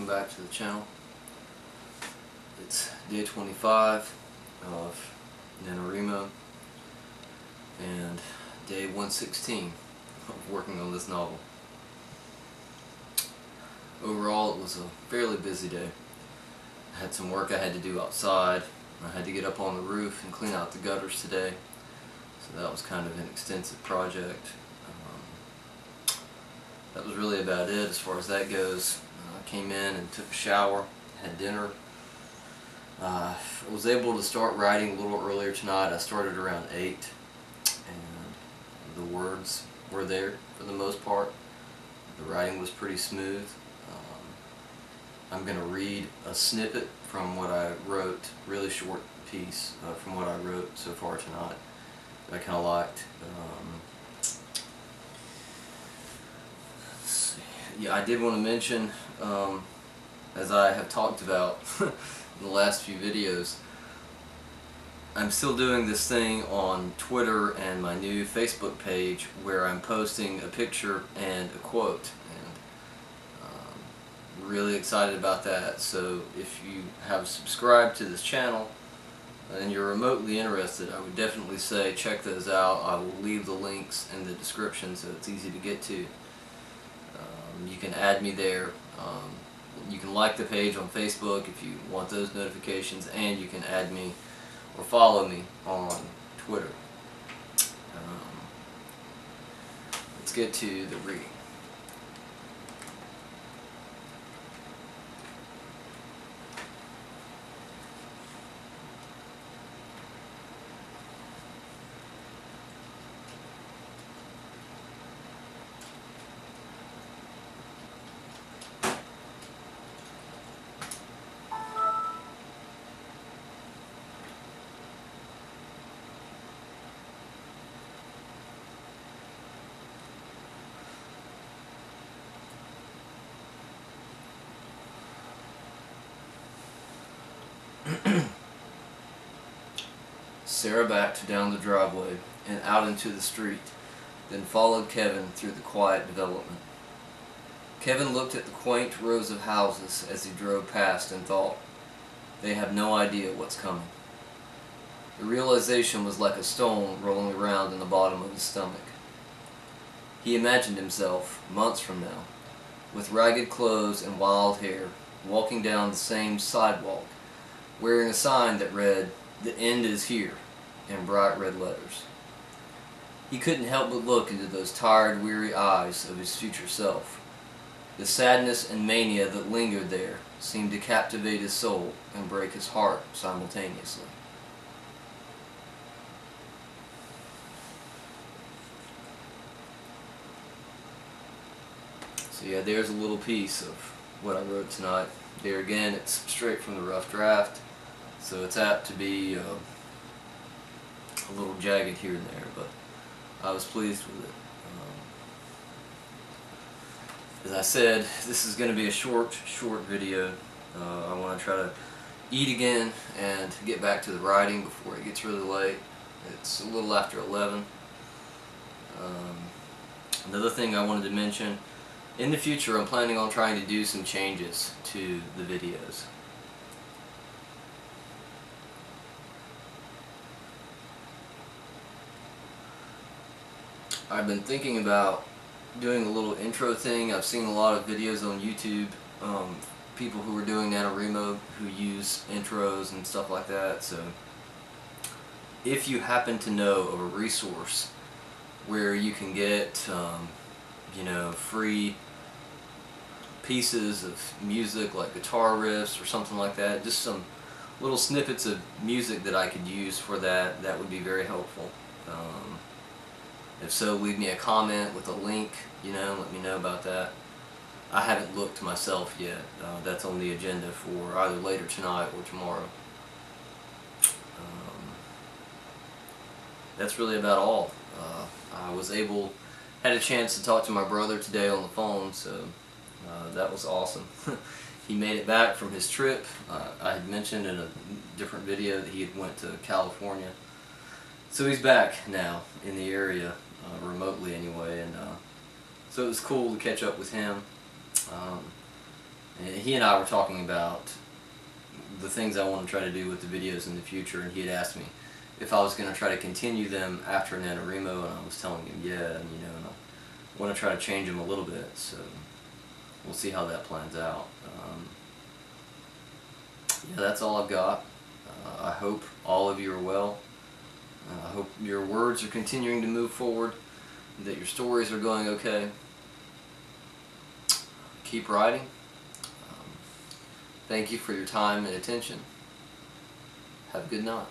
welcome back to the channel. It's day 25 of NaNoWriMo and day 116 of working on this novel. Overall, it was a fairly busy day. I had some work I had to do outside. I had to get up on the roof and clean out the gutters today, so that was kind of an extensive project. That was really about it as far as that goes. I came in and took a shower, had dinner. I was able to start writing a little earlier tonight. I started around 8, and the words were there for the most part. The writing was pretty smooth. I'm going to read a snippet from what I wrote, really short piece from what I wrote so far tonight that I kind of liked. Yeah, I did want to mention, as I have talked about in the last few videos, I'm still doing this thing on Twitter and my new Facebook page where I'm posting a picture and a quote, and really excited about that. So if you have subscribed to this channel and you're remotely interested, I would definitely say check those out. I will leave the links in the description so it's easy to get to. You can add me there. You can like the page on Facebook if you want those notifications, and you can add me or follow me on Twitter. Let's get to the reading. Sarah backed down the driveway and out into the street, then followed Kevin through the quiet development. Kevin looked at the quaint rows of houses as he drove past and thought, they have no idea what's coming. The realization was like a stone rolling around in the bottom of his stomach. He imagined himself, months from now, with ragged clothes and wild hair, walking down the same sidewalk, wearing a sign that read, "The end is here," in bright red letters. He couldn't help but look into those tired, weary eyes of his future self. The sadness and mania that lingered there seemed to captivate his soul and break his heart simultaneously. So yeah, there's a little piece of what I wrote tonight. There again, it's straight from the rough draft, so it's apt to be a little jagged here and there, but I was pleased with it. As I said, this is going to be a short video. I want to try to eat again and get back to the writing before it gets really late. It's a little after 11. Another thing I wanted to mention, in the future I'm planning on trying to do some changes to the videos. I've been thinking about doing a little intro thing. I've seen a lot of videos on YouTube, people who are doing NaNoWriMo who use intros and stuff like that. So if you happen to know of a resource where you can get free pieces of music like guitar riffs or something like that, just some little snippets of music that I could use for that, that would be very helpful. If so, leave me a comment with a link, let me know about that. I haven't looked myself yet. That's on the agenda for either later tonight or tomorrow. That's really about all. I had a chance to talk to my brother today on the phone, so that was awesome. He made it back from his trip. I had mentioned in a different video that he had went to California. So he's back now in the area, remotely anyway, and so it was cool to catch up with him. And he and I were talking about the things I want to try to do with the videos in the future, and he had asked me if I was going to try to continue them after NaNoWriMo, and I was telling him yeah, and and I want to try to change them a little bit, so we'll see how that plans out. Yeah, that's all I've got. I hope all of you are well. I hope your words are continuing to move forward, that your stories are going okay. Keep writing. Thank you for your time and attention. Have a good night.